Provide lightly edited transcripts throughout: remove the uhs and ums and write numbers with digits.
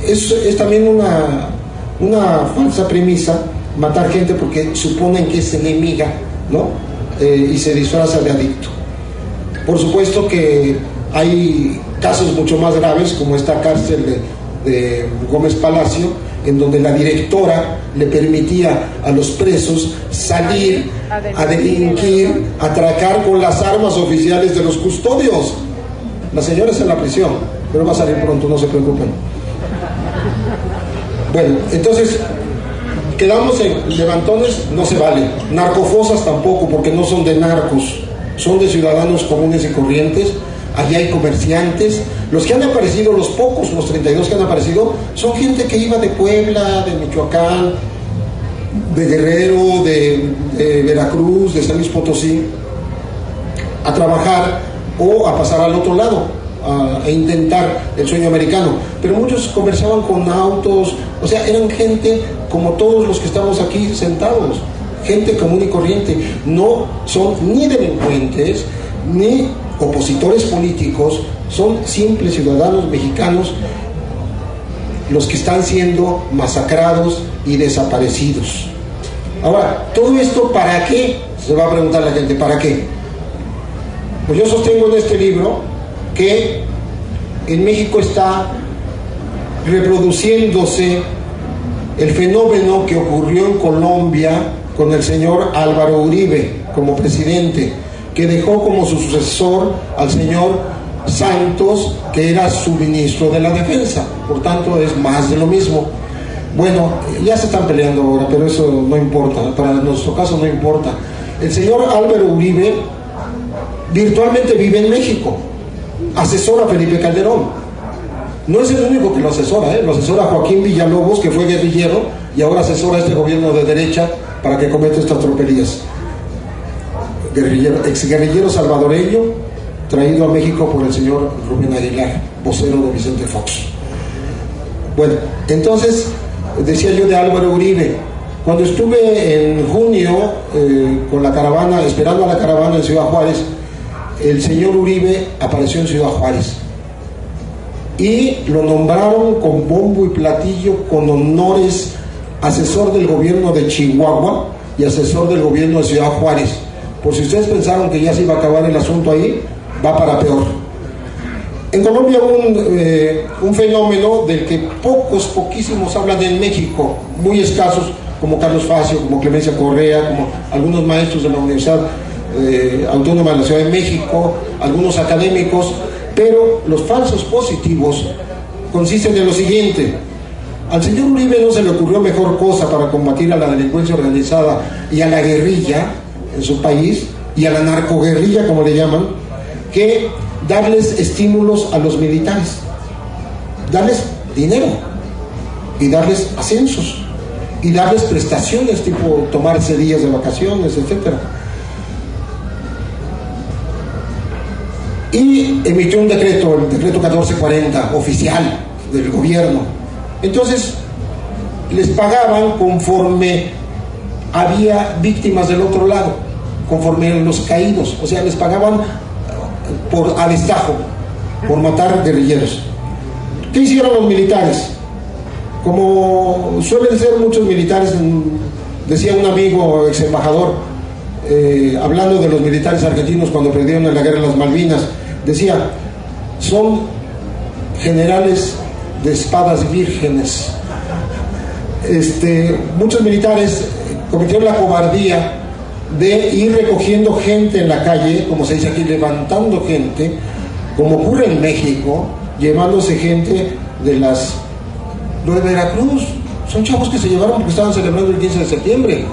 es también una falsa premisa matar gente porque suponen que es enemiga, ¿no? Y se disfraza de adicto. Por supuesto que hay casos mucho más graves, como esta cárcel de Gómez Palacio, en donde la directora le permitía a los presos salir a delinquir, a atracar con las armas oficiales de los custodios. La señora está en la prisión, pero va a salir pronto, no se preocupen. Bueno, entonces quedamos en levantones, no se vale. Narcofosas tampoco, porque no son de narcos, son de ciudadanos comunes y corrientes. Allí hay comerciantes. Los que han aparecido, los pocos, los 32 que han aparecido, son gente que iba de Puebla, de Michoacán, de Guerrero, de Veracruz, de San Luis Potosí, a trabajar o a pasar al otro lado, a intentar el sueño americano. Pero muchos comerciaban con autos, o sea, eran gente como todos los que estamos aquí sentados, gente común y corriente. No son ni delincuentes, ni opositores políticos, son simples ciudadanos mexicanos los que están siendo masacrados y desaparecidos. Ahora, ¿todo esto para qué? Se va a preguntar la gente, ¿para qué? Pues yo sostengo en este libro que en México está reproduciéndose el fenómeno que ocurrió en Colombia con el señor Álvaro Uribe como presidente, que dejó como su sucesor al señor Santos, que era su ministro de la Defensa. Por tanto, es más de lo mismo. Bueno, ya se están peleando ahora, pero eso no importa, para nuestro caso no importa. El señor Álvaro Uribe virtualmente vive en México, asesora a Felipe Calderón. No es el único que lo asesora, lo asesora Joaquín Villalobos, que fue guerrillero y ahora asesora a este gobierno de derecha para que cometa estas tropelías. Exguerrillero salvadoreño, traído a México por el señor Rubén Aguilar, vocero de Vicente Fox. Bueno, entonces, decía yo de Álvaro Uribe. Cuando estuve en junio con la caravana, esperando a la caravana en Ciudad Juárez, el señor Uribe apareció en Ciudad Juárez y lo nombraron con bombo y platillo, con honores, asesor del gobierno de Chihuahua y asesor del gobierno de Ciudad Juárez. Por si ustedes pensaron que ya se iba a acabar el asunto ahí, va para peor. En Colombia hubo un fenómeno del que poquísimos hablan en México, muy escasos, como Carlos Facio, como Clemencia Correa, como algunos maestros de la Universidad Autónoma de la Ciudad de México, algunos académicos, pero los falsos positivos consisten en lo siguiente: al señor Uribe no se le ocurrió mejor cosa para combatir a la delincuencia organizada y a la guerrilla en su país, y a la narcoguerrilla, como le llaman, que darles estímulos a los militares, darles dinero y darles ascensos y darles prestaciones, tipo tomarse días de vacaciones, etcétera. Y emitió un decreto, el decreto 1440, oficial del gobierno. Entonces les pagaban conforme había víctimas del otro lado, conforme eran los caídos, o sea, les pagaban a destajo por matar guerrilleros. ¿Qué hicieron los militares? Como suelen ser muchos militares, decía un amigo ex embajador, hablando de los militares argentinos cuando perdieron en la guerra de las Malvinas, decía: son generales de espadas vírgenes. Muchos militares cometieron la cobardía de ir recogiendo gente en la calle, como se dice aquí, levantando gente, como ocurre en México, llevándose gente de Veracruz. Son chavos que se llevaron porque estaban celebrando el 15 de septiembre.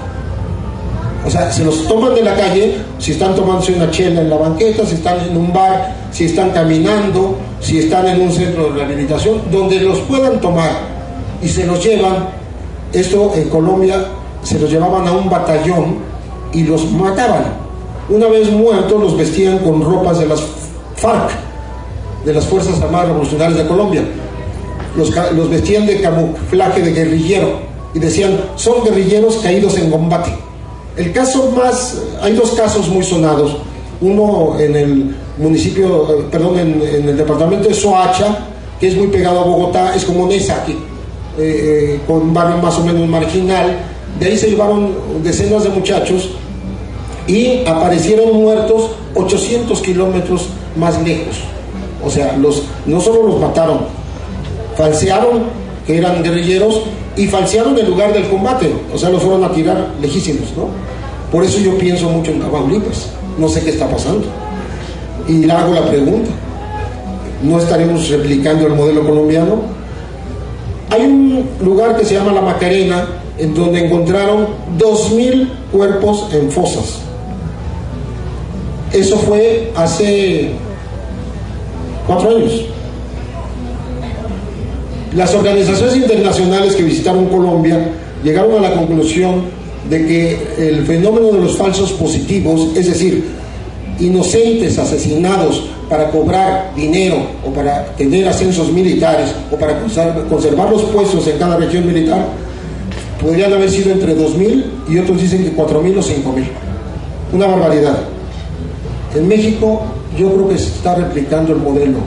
O sea, se los toman de la calle, si están tomándose una chela en la banqueta, si están en un bar, si están caminando, si están en un centro de rehabilitación, donde los puedan tomar, y se los llevan. Esto en Colombia se los llevaban a un batallón y los mataban. Una vez muertos, los vestían con ropas de las FARC, de las Fuerzas Armadas Revolucionarias de Colombia. Los vestían de camuflaje de guerrillero y decían: son guerrilleros caídos en combate. Hay dos casos muy sonados. Uno en el municipio, en el departamento de Soacha, que que es muy pegado a Bogotá, es como Nesa aquí, con un barrio más o menos marginal. De ahí se llevaron decenas de muchachos y aparecieron muertos 800 kilómetros más lejos. O sea, no solo los mataron, falsearon que eran guerrilleros y falsearon el lugar del combate, o sea, los fueron a tirar lejísimos, ¿no? Por eso yo pienso mucho en Tamaulipas, no sé qué está pasando. Y le hago la pregunta, ¿no estaremos replicando el modelo colombiano? Hay un lugar que se llama La Macarena, en donde encontraron 2000 cuerpos en fosas. Eso fue hace 4 años. Las organizaciones internacionales que visitaron Colombia llegaron a la conclusión de que el fenómeno de los falsos positivos, es decir, inocentes asesinados para cobrar dinero o para tener ascensos militares o para conservar los puestos en cada región militar, podrían haber sido entre 2.000 y otros dicen que 4.000 o 5.000. Una barbaridad. En México yo creo que se está replicando el modelo.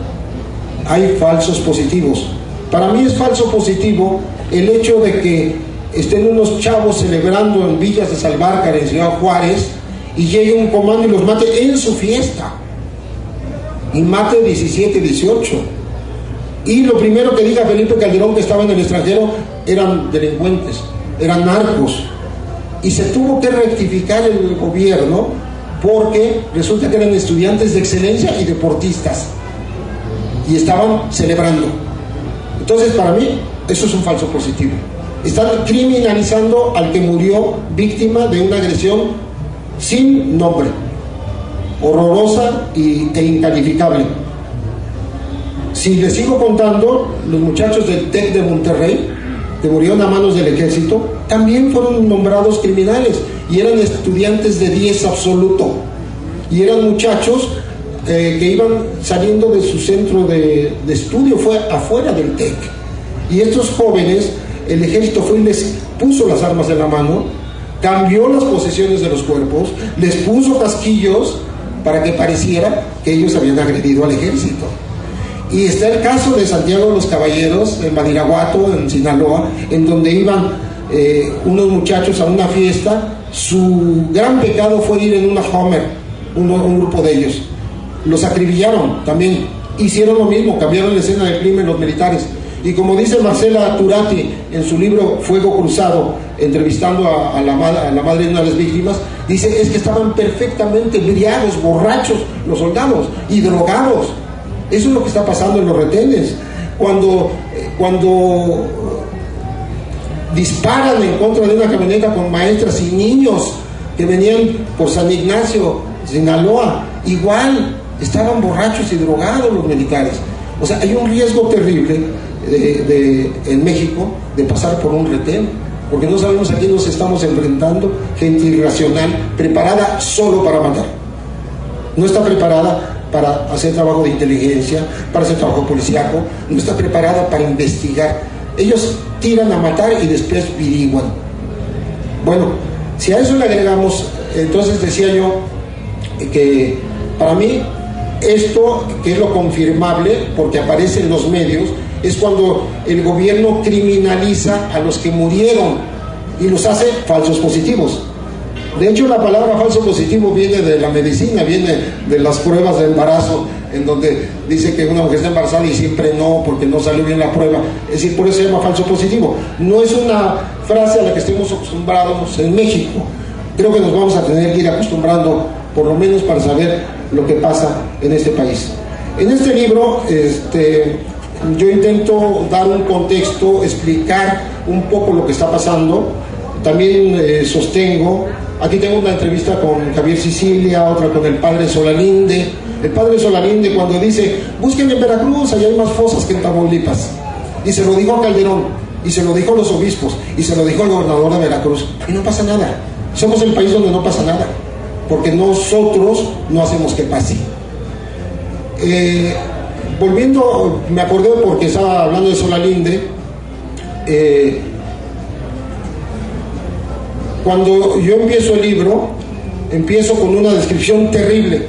Hay falsos positivos. Para mí es falso positivo el hecho de que estén unos chavos celebrando en Villas de Salvarcar, en Ciudad Juárez, y llegue un comando y los mate en su fiesta. Y mate 17, 18. Y lo primero que diga Felipe Calderón, que estaba en el extranjero, eran delincuentes, eran narcos. Y se tuvo que rectificar el gobierno porque resulta que eran estudiantes de excelencia y deportistas. Y estaban celebrando. Entonces, para mí, eso es un falso positivo. Están criminalizando al que murió víctima de una agresión sin nombre, horrorosa e incalificable. Si les sigo contando, los muchachos del TEC de Monterrey, que murieron a manos del ejército, también fueron nombrados criminales y eran estudiantes de 10 absoluto. Y eran muchachos que iban saliendo de su centro de estudio, fue afuera del TEC. Y estos jóvenes, el ejército fue y les puso las armas en la mano, cambió las posiciones de los cuerpos, les puso casquillos para que pareciera que ellos habían agredido al ejército. Y está el caso de Santiago de los Caballeros, en Badiraguato, en Sinaloa, en donde iban unos muchachos a una fiesta. Su gran pecado fue ir en una Hummer, un grupo de ellos. Los acribillaron también, hicieron lo mismo, cambiaron la escena del crimen los militares. Y como dice Marcela Turati en su libro Fuego Cruzado, entrevistando a la madre de una de las víctimas, dice, es que estaban perfectamente embriagados, borrachos los soldados y drogados. Eso es lo que está pasando en los retenes. Cuando disparan en contra de una camioneta con maestras y niños que venían por San Ignacio, Sinaloa, igual estaban borrachos y drogados los militares. O sea, hay un riesgo terrible en México de pasar por un retén, porque no sabemos a quién nos estamos enfrentando. Gente irracional, preparada solo para matar, no está preparada para hacer trabajo de inteligencia, para hacer trabajo policíaco, no está preparada para investigar. Ellos tiran a matar y después averiguan. Bueno, si a eso le agregamos, entonces decía yo que para mí esto, que es lo confirmable porque aparece en los medios, es cuando el gobierno criminaliza a los que murieron y los hace falsos positivos. De hecho, la palabra falso positivo viene de la medicina, viene de las pruebas de embarazo, en donde dice que una mujer está embarazada y siempre no, porque no salió bien la prueba. Es decir, por eso se llama falso positivo. No es una frase a la que estemos acostumbrados en México. Creo que nos vamos a tener que ir acostumbrando, por lo menos para saber lo que pasa en este país. En este libro, yo intento dar un contexto, explicar un poco lo que está pasando. También sostengo, aquí tengo una entrevista con Javier Sicilia, otra con el padre Solalinde. El padre Solalinde cuando dice, busquen en Veracruz, allá hay más fosas que en Tamaulipas. Y se lo dijo a Calderón, y se lo dijo a los obispos, y se lo dijo al gobernador de Veracruz. Y no pasa nada. Somos el país donde no pasa nada, porque nosotros no hacemos que pase. Volviendo, me acordé porque estaba hablando de Solalinde. Cuando yo empiezo el libro, empiezo con una descripción terrible.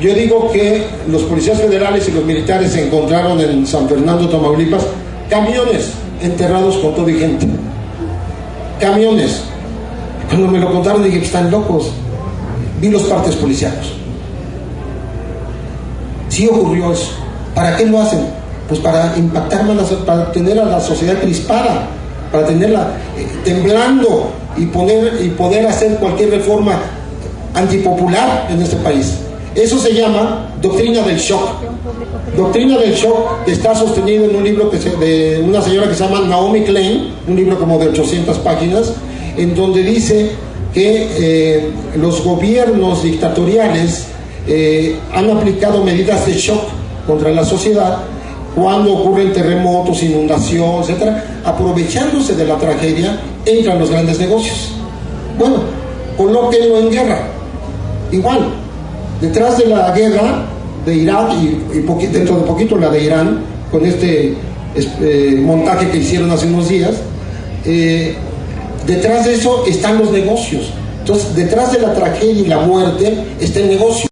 yo digo que los policías federales y los militares encontraron en San Fernando, Tamaulipas, camiones enterrados con todo y gente. Camiones. Cuando me lo contaron dije, están locos. Vi los partes policiales. Sí ocurrió eso. ¿Para qué lo hacen? Pues para impactar más, para tener a la sociedad crispada, para tenerla temblando y poder hacer cualquier reforma antipopular en este país. Eso se llama doctrina del shock. Doctrina del shock, que está sostenido en un libro de una señora que se llama Naomi Klein, un libro como de 800 páginas, en donde dice que los gobiernos dictatoriales han aplicado medidas de shock contra la sociedad cuando ocurren terremotos, inundación, etcétera. Aprovechándose de la tragedia, entran los grandes negocios. Bueno, colóquenlo en guerra. Igual, detrás de la guerra de Irak y dentro de poquito la de Irán, con este montaje que hicieron hace unos días, detrás de eso están los negocios. Entonces, detrás de la tragedia y la muerte está el negocio.